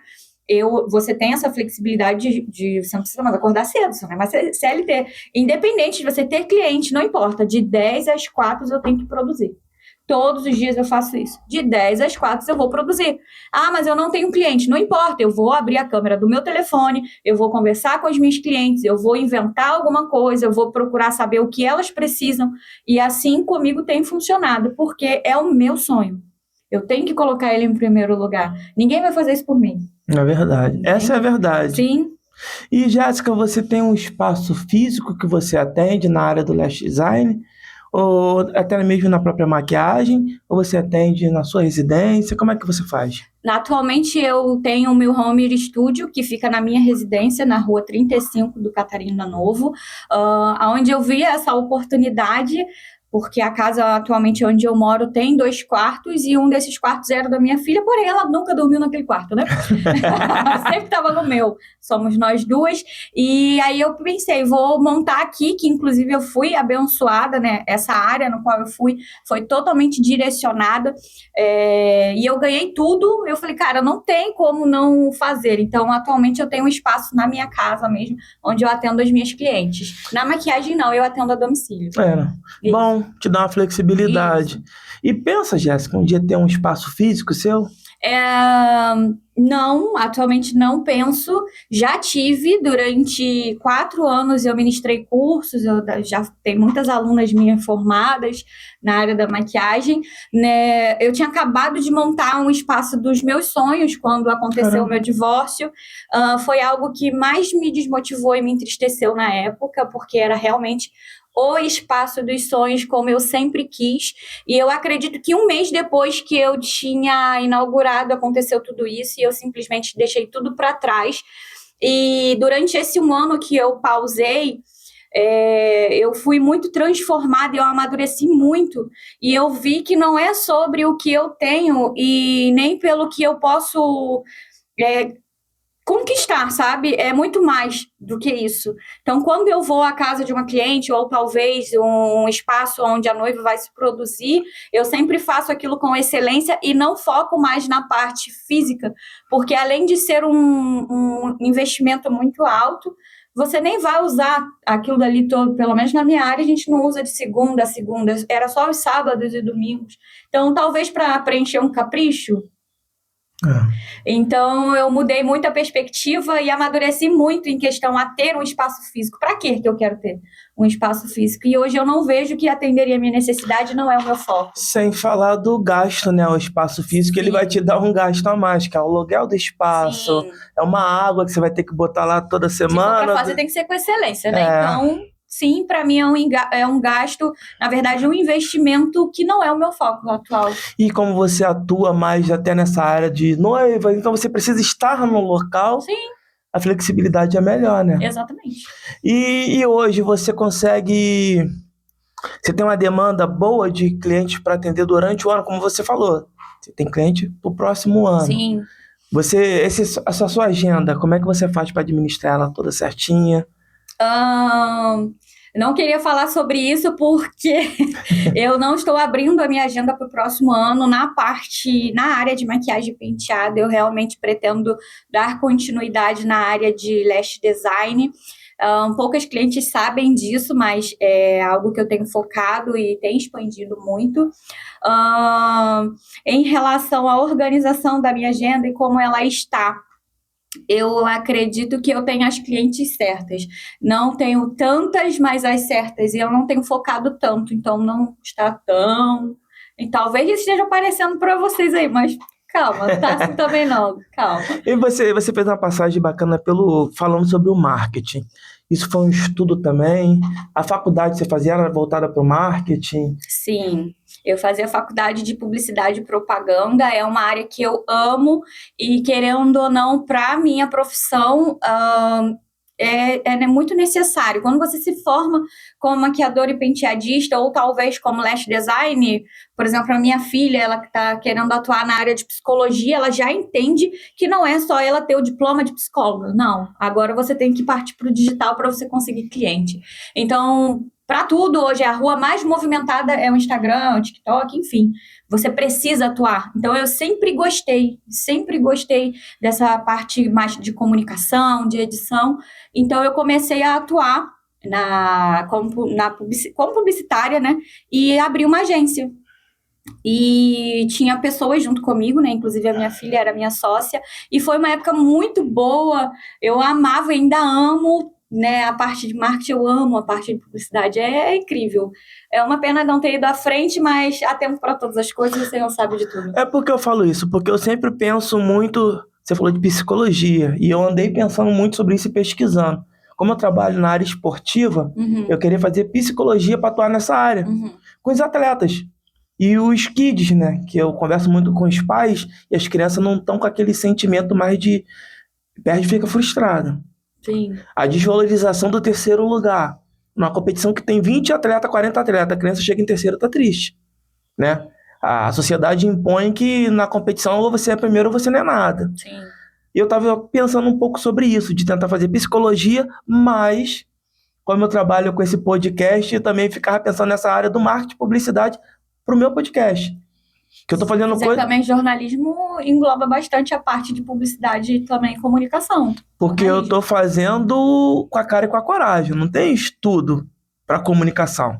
você tem essa flexibilidade de você não precisa mais acordar cedo, você não vai ser CLT. Independente de você ter cliente, não importa, de 10 às 4 eu tenho que produzir. Todos os dias eu faço isso. De 10 às 4 eu vou produzir. Mas eu não tenho cliente. Não importa, eu vou abrir a câmera do meu telefone, eu vou conversar com as minhas clientes, eu vou inventar alguma coisa, eu vou procurar saber o que elas precisam. E assim comigo tem funcionado, porque é o meu sonho. Eu tenho que colocar ele em primeiro lugar. Ninguém vai fazer isso por mim. É verdade. Essa é a verdade. Sim. E, Jéssica, você tem um espaço físico que você atende na área do lash design? Ou até mesmo na própria maquiagem, ou você atende na sua residência? Como é que você faz? Atualmente eu tenho o meu home studio, que fica na minha residência, na rua 35 do Catarina Novo, onde eu vi essa oportunidade, porque a casa atualmente onde eu moro tem 2 quartos e um desses quartos era da minha filha, porém ela nunca dormiu naquele quarto, né? Sempre estava no meu, somos nós duas. E aí eu pensei, vou montar aqui, que inclusive eu fui abençoada, né? Essa área no qual eu fui foi totalmente direcionada, e eu ganhei tudo. Eu falei, cara, não tem como não fazer. Então atualmente eu tenho um espaço na minha casa mesmo, onde eu atendo as minhas clientes. Na maquiagem não, eu atendo a domicílio. Bom, te dá uma flexibilidade. Isso. E pensa, Jéssica, um dia ter um espaço físico seu? Não, atualmente não penso. Já tive, durante 4 anos eu ministrei cursos, eu já tenho muitas alunas minhas formadas na área da maquiagem, né? Eu tinha acabado de montar um espaço dos meus sonhos quando aconteceu o meu divórcio. Foi algo que mais me desmotivou e me entristeceu na época, porque era realmente o espaço dos sonhos, como eu sempre quis. E eu acredito que um mês depois que eu tinha inaugurado, aconteceu tudo isso, e eu simplesmente deixei tudo para trás. E durante esse 1 ano que eu pausei, eu fui muito transformada, eu amadureci muito. E eu vi que não é sobre o que eu tenho e nem pelo que eu posso conquistar, sabe? É muito mais do que isso. Então, quando eu vou à casa de uma cliente, ou talvez um espaço onde a noiva vai se produzir, eu sempre faço aquilo com excelência e não foco mais na parte física, porque além de ser um investimento muito alto, você nem vai usar aquilo dali todo, pelo menos na minha área, a gente não usa de segunda a segunda, era só os sábados e domingos. Então, talvez para preencher um capricho, então, eu mudei muito a perspectiva e amadureci muito em questão a ter um espaço físico. Para que eu quero ter um espaço físico? E hoje eu não vejo que atenderia a minha necessidade, não é o meu foco. Sem falar do gasto, né? O espaço físico, ele vai te dar um gasto a mais, que é o aluguel do espaço, é uma água que você vai ter que botar lá toda semana. Se for pra fazer, tem que ser com excelência, né? Então, sim, para mim é um gasto, na verdade, um investimento que não é o meu foco atual. E como você atua mais até nessa área de noiva, então você precisa estar no local. Sim. A flexibilidade é melhor, né? Exatamente. E hoje você consegue... Você tem uma demanda boa de clientes para atender durante o ano, como você falou. Você tem cliente pro próximo ano. Sim. Essa sua agenda, como é que você faz para administrar ela toda certinha? Não queria falar sobre isso porque eu não estou abrindo a minha agenda para o próximo ano na área de maquiagem e penteado. Eu realmente pretendo dar continuidade na área de lash design. Poucas clientes sabem disso, mas é algo que eu tenho focado e tem expandido muito. Em relação à organização da minha agenda e como ela está, eu acredito que eu tenho as clientes certas. Não tenho tantas, mas as certas. E eu não tenho focado tanto, então não está tão... E talvez isso esteja aparecendo para vocês aí, mas calma, tá assim também não, calma. E você fez uma passagem bacana falando sobre o marketing. Isso foi um estudo também? A faculdade que você fazia era voltada para o marketing? Sim, eu fazia faculdade de publicidade e propaganda, é uma área que eu amo e, querendo ou não, para a minha profissão, é muito necessário. Quando você se forma como maquiador e penteadista, ou talvez como lash design, por exemplo, a minha filha, ela que está querendo atuar na área de psicologia, ela já entende que não é só ela ter o diploma de psicóloga, não. Agora você tem que partir para o digital para você conseguir cliente. Então, para tudo, hoje a rua mais movimentada é o Instagram, o TikTok, enfim. Você precisa atuar. Então, eu sempre gostei dessa parte mais de comunicação, de edição. Então, eu comecei a atuar como publicitária, né? E abri uma agência. E tinha pessoas junto comigo, né? Inclusive a minha filha era minha sócia. E foi uma época muito boa. Eu amava e ainda amo, né? A parte de marketing eu amo, a parte de publicidade é incrível. É uma pena não ter ido à frente, mas há tempo para todas as coisas, você não sabe de tudo. É porque eu falo isso, porque eu sempre penso muito... Você falou de psicologia, e eu andei pensando muito sobre isso e pesquisando. Como eu trabalho na área esportiva, eu queria fazer psicologia para atuar nessa área, com os atletas. E os kids, né? Que eu converso muito com os pais, e as crianças não estão com aquele sentimento mais de... Perde e fica frustrado. Sim. A desvalorização do terceiro lugar. Numa competição que tem 20 atletas, 40 atletas, a criança chega em terceiro e tá triste, né? A sociedade impõe que na competição ou você é primeiro ou você não é nada. Sim. E eu tava pensando um pouco sobre isso, de tentar fazer psicologia, mas como eu trabalho com esse podcast, eu também ficava pensando nessa área do marketing e publicidade pro meu podcast. Que eu tô fazendo coisa... também jornalismo engloba bastante a parte de publicidade e também comunicação. Porque eu tô fazendo com a cara e com a coragem. Não tem estudo para comunicação,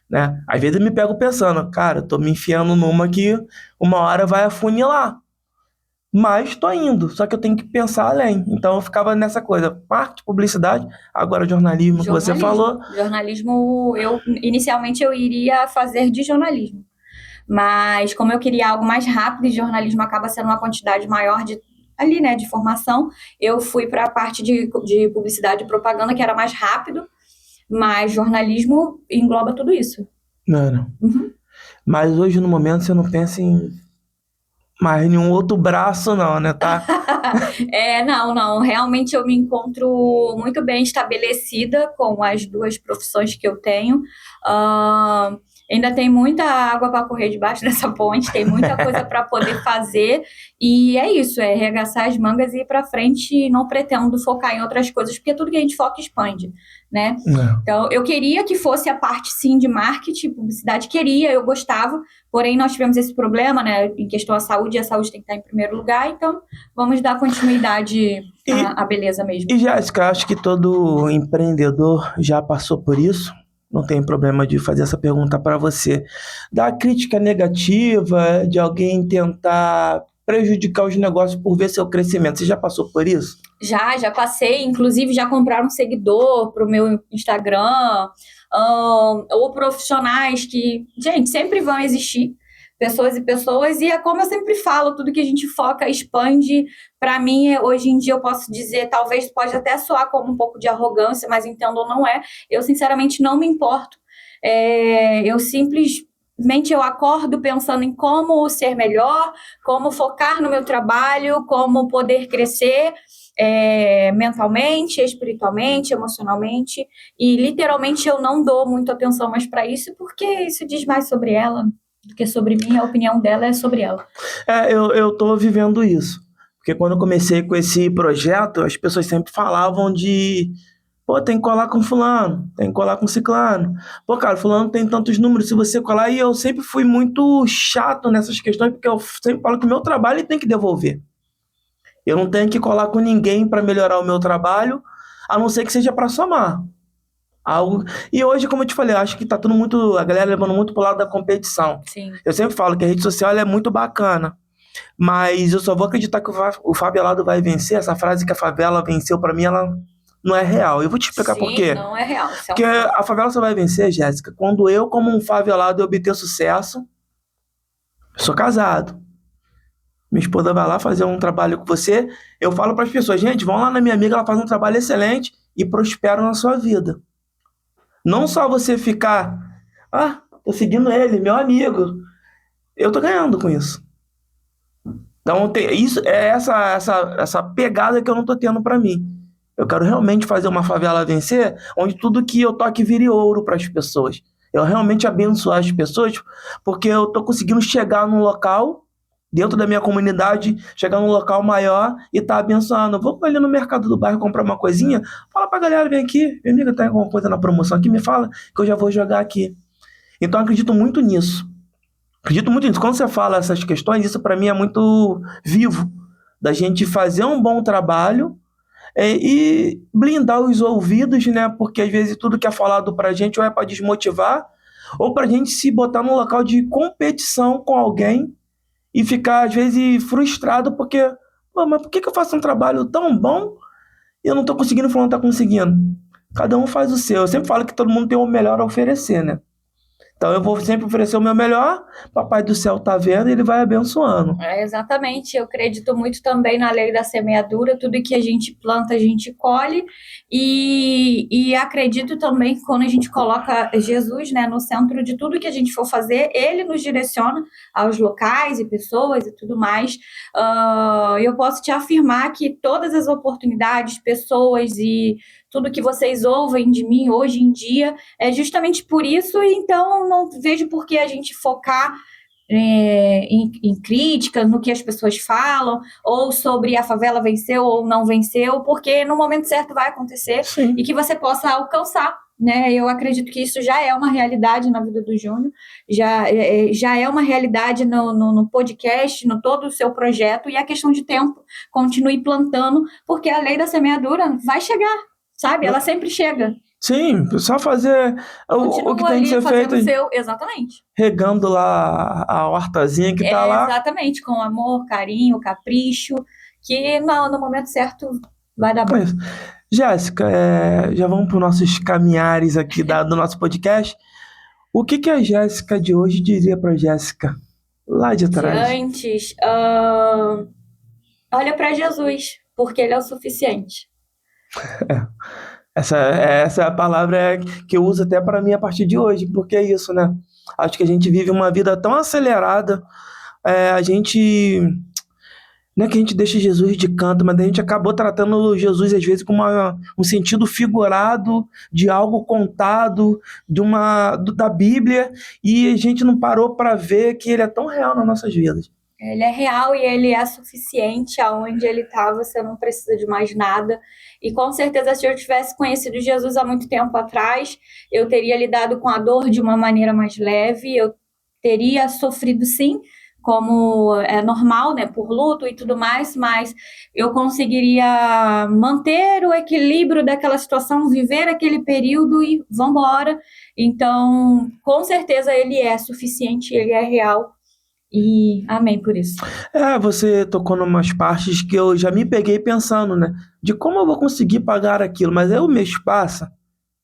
né? Às vezes eu me pego pensando, cara, eu tô me enfiando numa que uma hora vai afunilar. Mas tô indo, só que eu tenho que pensar além. Então eu ficava nessa coisa, marketing, publicidade, agora jornalismo que você falou. Jornalismo, inicialmente eu iria fazer de jornalismo. Mas como eu queria algo mais rápido e jornalismo acaba sendo uma quantidade maior ali, né, de formação, eu fui para a parte de publicidade e propaganda, que era mais rápido, mas jornalismo engloba tudo isso. Não. Uhum. Mas hoje, no momento, você não pensa em mais nenhum outro braço, não, né? Tá? Não. Realmente eu me encontro muito bem estabelecida com as duas profissões que eu tenho. Ainda tem muita água para correr debaixo dessa ponte, tem muita coisa para poder fazer. E é isso, é arregaçar as mangas e ir para frente. E não pretendo focar em outras coisas, porque tudo que a gente foca expande, né? Então, eu queria que fosse a parte, sim, de marketing, publicidade. Eu gostava. Porém, nós tivemos esse problema, né, em questão à saúde, e a saúde tem que estar em primeiro lugar, então vamos dar continuidade à beleza mesmo. E, Jéssica, acho que todo empreendedor já passou por isso, não tem problema de fazer essa pergunta para você. Da crítica negativa, de alguém tentar prejudicar os negócios por ver seu crescimento, você já passou por isso? Já passei, inclusive já compraram um seguidor para o meu Instagram, ou profissionais que, gente, sempre vão existir pessoas e pessoas, e é como eu sempre falo, tudo que a gente foca expande. Para mim, hoje em dia eu posso dizer, talvez pode até soar como um pouco de arrogância, mas entendo, não é. Eu sinceramente não me importo. Eu simplesmente eu acordo pensando em como ser melhor, como focar no meu trabalho, como poder crescer mentalmente, espiritualmente, emocionalmente, e literalmente eu não dou muita atenção mais para isso, porque isso diz mais sobre ela do que sobre mim. A opinião dela é sobre ela. Eu tô vivendo isso, porque quando eu comecei com esse projeto, as pessoas sempre falavam de pô, tem que colar com fulano, tem que colar com ciclano. Pô, cara, fulano tem tantos números, se você colar... E eu sempre fui muito chato nessas questões, porque eu sempre falo que o meu trabalho ele tem que devolver. Eu não tenho que colar com ninguém para melhorar o meu trabalho, a não ser que seja para somar. E hoje, como eu te falei, eu acho que tá tudo muito... A galera levando muito pro lado da competição. Sim. Eu sempre falo que a rede social ela é muito bacana, mas eu só vou acreditar que o favelado vai vencer. Essa frase que a favela venceu, para mim, ela... não é real. Eu vou te explicar por quê. Não é real. Porque a favela só vai vencer, Jéssica, quando eu, como um favelado, eu obter sucesso. Eu sou casado. Minha esposa vai lá fazer um trabalho com você. Eu falo para as pessoas, gente, vão lá na minha amiga, ela faz um trabalho excelente e prospera na sua vida. Não só você ficar, tô seguindo ele, meu amigo. Eu tô ganhando com isso. Então, isso é essa pegada que eu não tô tendo para mim. Eu quero realmente fazer uma favela vencer, onde tudo que eu toque vire ouro para as pessoas. Eu realmente abençoar as pessoas, porque eu tô conseguindo chegar num local, dentro da minha comunidade, chegar num local maior e tá abençoando. Vou ali no mercado do bairro comprar uma coisinha, fala pra galera, vem aqui, minha amiga tá alguma coisa na promoção aqui, me fala que eu já vou jogar aqui. Então eu acredito muito nisso. Quando você fala essas questões, isso para mim é muito vivo, da gente fazer um bom trabalho e blindar os ouvidos, né? Porque às vezes tudo que é falado pra gente ou é para desmotivar, ou pra gente se botar num local de competição com alguém e ficar, às vezes, frustrado porque, mas por que eu faço um trabalho tão bom e eu não tô conseguindo, fulano tá conseguindo? Cada um faz o seu. Eu sempre falo que todo mundo tem o melhor a oferecer, né? Então eu vou sempre oferecer o meu melhor, Papai do Céu tá vendo e ele vai abençoando. Exatamente, eu acredito muito também na lei da semeadura, tudo que a gente planta, a gente colhe, e acredito também que quando a gente coloca Jesus, né, no centro de tudo que a gente for fazer, ele nos direciona aos locais e pessoas e tudo mais. Eu posso te afirmar que todas as oportunidades, pessoas e tudo que vocês ouvem de mim hoje em dia é justamente por isso, então não vejo por que a gente focar em críticas, no que as pessoas falam, ou sobre a favela venceu ou não venceu, porque no momento certo vai acontecer. Sim. E que você possa alcançar, né? Eu acredito que isso já é uma realidade na vida do Júnior, já é uma realidade no podcast, no todo o seu projeto, e é questão de tempo. Continue plantando, porque a lei da semeadura vai chegar. Sabe? Ela sempre chega. Sim, só fazer o que Continua tem que ali ser fazendo feito, o seu, exatamente. regando lá a hortazinha que tá lá. Exatamente, com amor, carinho, capricho, que no momento certo vai dar bom. É isso. Jéssica, já vamos para os nossos caminhares aqui do nosso podcast. O que a Jéssica de hoje diria para Jéssica lá de De trás? antes, olha para Jesus, porque ele é o suficiente. Essa é a palavra que eu uso até para mim a partir de hoje, porque é isso, né? Acho que a gente vive uma vida tão acelerada, a gente. Não é que a gente deixa Jesus de canto, mas a gente acabou tratando Jesus às vezes com um sentido figurado de algo contado, da Bíblia, e a gente não parou para ver que ele é tão real nas nossas vidas. Ele é real e ele é suficiente. Aonde ele está, você não precisa de mais nada. E com certeza, se eu tivesse conhecido Jesus há muito tempo atrás, eu teria lidado com a dor de uma maneira mais leve, eu teria sofrido sim, como é normal, né, por luto e tudo mais, mas eu conseguiria manter o equilíbrio daquela situação, viver aquele período e vambora. Então, com certeza ele é suficiente, ele é real. E amém por isso. Você tocou em umas partes que eu já me peguei pensando, né? De como eu vou conseguir pagar aquilo, mas aí o mês passa,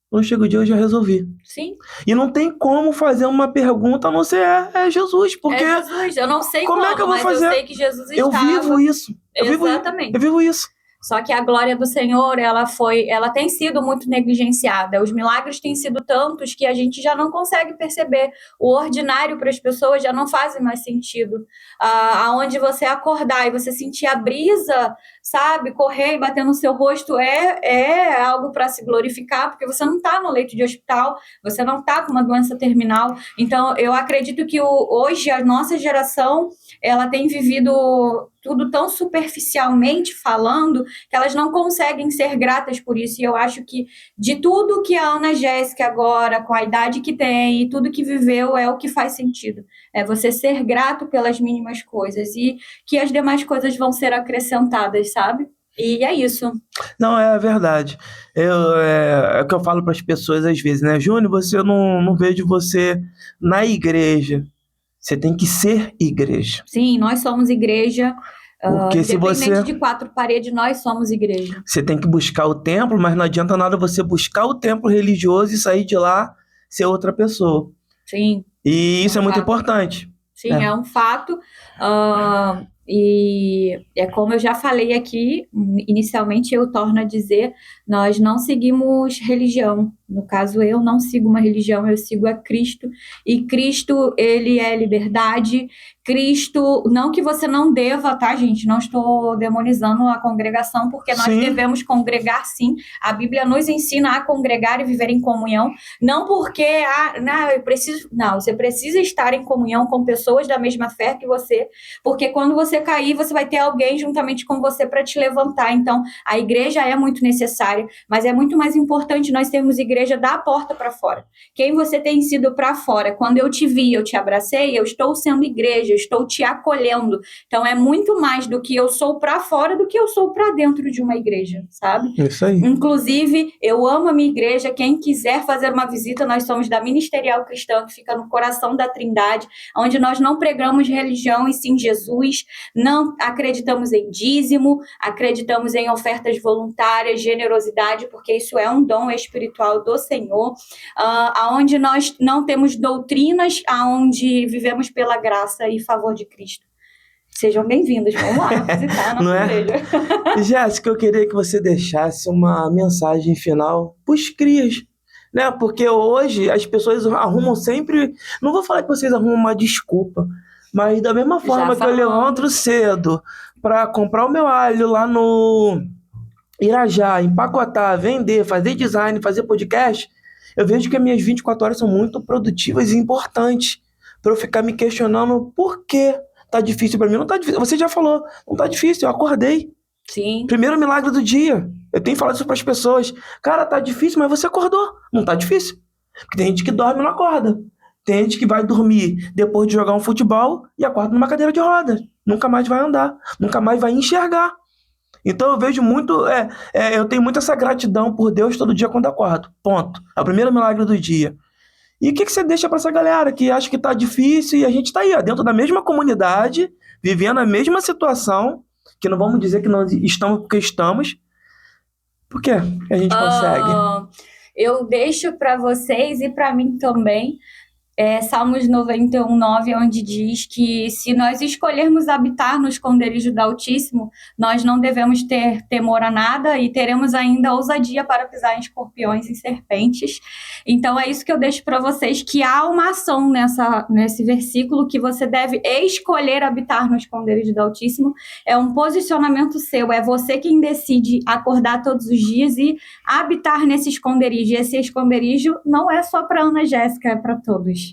quando chega o dia eu já resolvi. Sim. E não tem como fazer uma pergunta a não ser Jesus, porque É Jesus, eu não sei como é que eu vou mas fazer? eu sei que Jesus Eu estava. vivo isso. Exatamente. Eu vivo isso. Só que a glória do Senhor, ela tem sido muito negligenciada. Os milagres têm sido tantos que a gente já não consegue perceber. O ordinário para as pessoas já não faz mais sentido. Aonde você acordar e você sentir a brisa, sabe, correr e bater no seu rosto é algo para se glorificar, porque você não está no leito de hospital, você não está com uma doença terminal. Então, eu acredito que hoje a nossa geração, ela tem vivido tudo tão superficialmente falando, que elas não conseguem ser gratas por isso. E eu acho que de tudo que a Ana Jéssica agora, com a idade que tem e tudo que viveu, é o que faz sentido. É você ser grato pelas mínimas coisas e que as demais coisas vão ser acrescentadas, sabe? E é isso. Não, é verdade. É o que eu falo para as pessoas às vezes, né? Júnior, você não vejo você na igreja. Você tem que ser igreja. Sim, nós somos igreja. Porque se Independente de 4 paredes, nós somos igreja. Você tem que buscar o templo, mas não adianta nada você buscar o templo religioso e sair de lá ser outra pessoa. Sim. E isso é muito importante. Sim, é um fato. E é como eu já falei aqui, inicialmente eu torno a dizer, nós não seguimos religião. No caso, eu não sigo uma religião, eu sigo a Cristo. E Cristo, ele é liberdade. Cristo, não que você não deva, tá, gente? Não estou demonizando a congregação, porque nós devemos congregar, sim. A Bíblia nos ensina a congregar e viver em comunhão. Não porque, você precisa estar em comunhão com pessoas da mesma fé que você, porque quando você cair, você vai ter alguém juntamente com você para te levantar. Então, a igreja é muito necessária, mas é muito mais importante nós termos igreja da porta para fora. Quem você tem sido para fora? Quando eu te vi, eu te abracei, eu estou sendo igreja, eu estou te acolhendo. Então, é muito mais do que eu sou para fora do que eu sou para dentro de uma igreja, sabe? Isso aí. Inclusive, eu amo a minha igreja. Quem quiser fazer uma visita, nós somos da Ministerial Cristã, que fica no coração da Trindade, onde nós não pregamos religião e sim Jesus. Não acreditamos em dízimo, acreditamos em ofertas voluntárias, generosidade, porque isso é um dom espiritual do Senhor, aonde nós não temos doutrinas, aonde vivemos pela graça e favor de Cristo. Sejam bem-vindos, vamos lá visitar a nossa igreja. Jéssica, eu queria que você deixasse uma mensagem final para os crias, né? Porque hoje as pessoas arrumam sempre, não vou falar que vocês arrumam uma desculpa, mas da mesma forma que eu levanto cedo para comprar o meu alho lá no Irajá, empacotar, vender, fazer design, fazer podcast, eu vejo que as minhas 24 horas são muito produtivas e importantes para eu ficar me questionando por que tá difícil para mim. Não tá difícil. Você já falou, não tá difícil, eu acordei. Sim. Primeiro milagre do dia. Eu tenho falado isso para as pessoas. Cara, tá difícil, mas você acordou. Não tá difícil. Porque tem gente que dorme e não acorda. Tem gente que vai dormir depois de jogar um futebol e acorda numa cadeira de rodas. Nunca mais vai andar, nunca mais vai enxergar. Então eu vejo muito, eu tenho muito essa gratidão por Deus todo dia quando acordo. Ponto. É o primeiro milagre do dia. E o que você deixa para essa galera que acha que tá difícil e a gente tá aí, ó, dentro da mesma comunidade, vivendo a mesma situação, que não vamos dizer que não estamos porque estamos. Por quê que a gente consegue? Eu deixo para vocês e para mim também Salmos 91:9, onde diz que se nós escolhermos habitar no esconderijo do Altíssimo, nós não devemos ter temor a nada e teremos ainda ousadia para pisar em escorpiões e serpentes. Então é isso que eu deixo para vocês, que há uma ação nesse versículo, que você deve escolher habitar no esconderijo do Altíssimo. É um posicionamento seu, é você quem decide acordar todos os dias e habitar nesse esconderijo. E esse esconderijo não é só para Ana Jéssica, é para todos.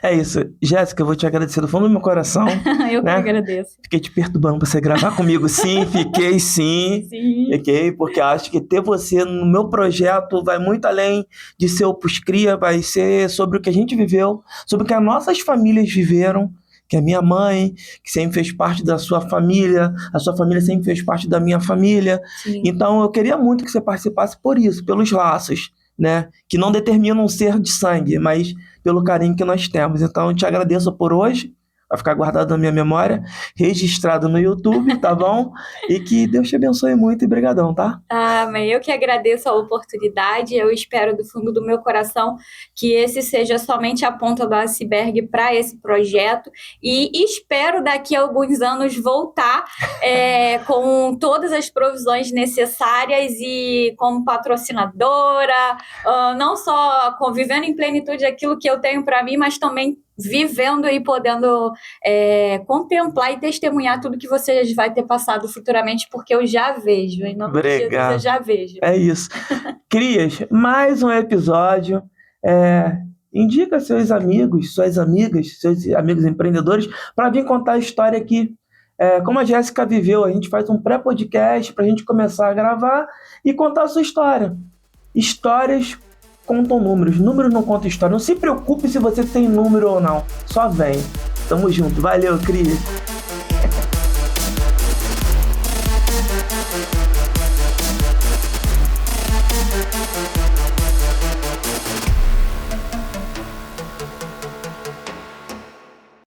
É isso. Jéssica, eu vou te agradecer do fundo do meu coração. Eu que agradeço. Fiquei te perturbando pra você gravar comigo, sim. Fiquei, sim. Fiquei, porque acho que ter você no meu projeto vai muito além de ser o Puscria, vai ser sobre o que a gente viveu, sobre o que as nossas famílias viveram, que a minha mãe, que sempre fez parte da sua família, a sua família sempre fez parte da minha família. Sim. Então, eu queria muito que você participasse por isso, pelos laços, né? Que não determinam um ser de sangue, mas pelo carinho que nós temos. Então, eu te agradeço por hoje. Vai ficar guardado na minha memória, registrado no YouTube, tá bom? E que Deus te abençoe muito e brigadão, tá? Amém. Eu que agradeço a oportunidade. Eu espero do fundo do meu coração que esse seja somente a ponta do iceberg para esse projeto, e espero daqui a alguns anos voltar com todas as provisões necessárias e como patrocinadora, não só convivendo em plenitude aquilo que eu tenho para mim, mas também vivendo e podendo contemplar e testemunhar tudo que você vai ter passado futuramente, porque eu já vejo, em nome de Jesus eu já vejo. É isso. Crias, mais um episódio. Indica seus amigos, suas amigas, seus amigos empreendedores para vir contar a história aqui. Como a Jéssica viveu, a gente faz um pré-podcast para a gente começar a gravar e contar a sua história. Histórias contam números. Número não conta história. Não se preocupe se você tem número ou não. Só vem. Tamo junto. Valeu, Cris.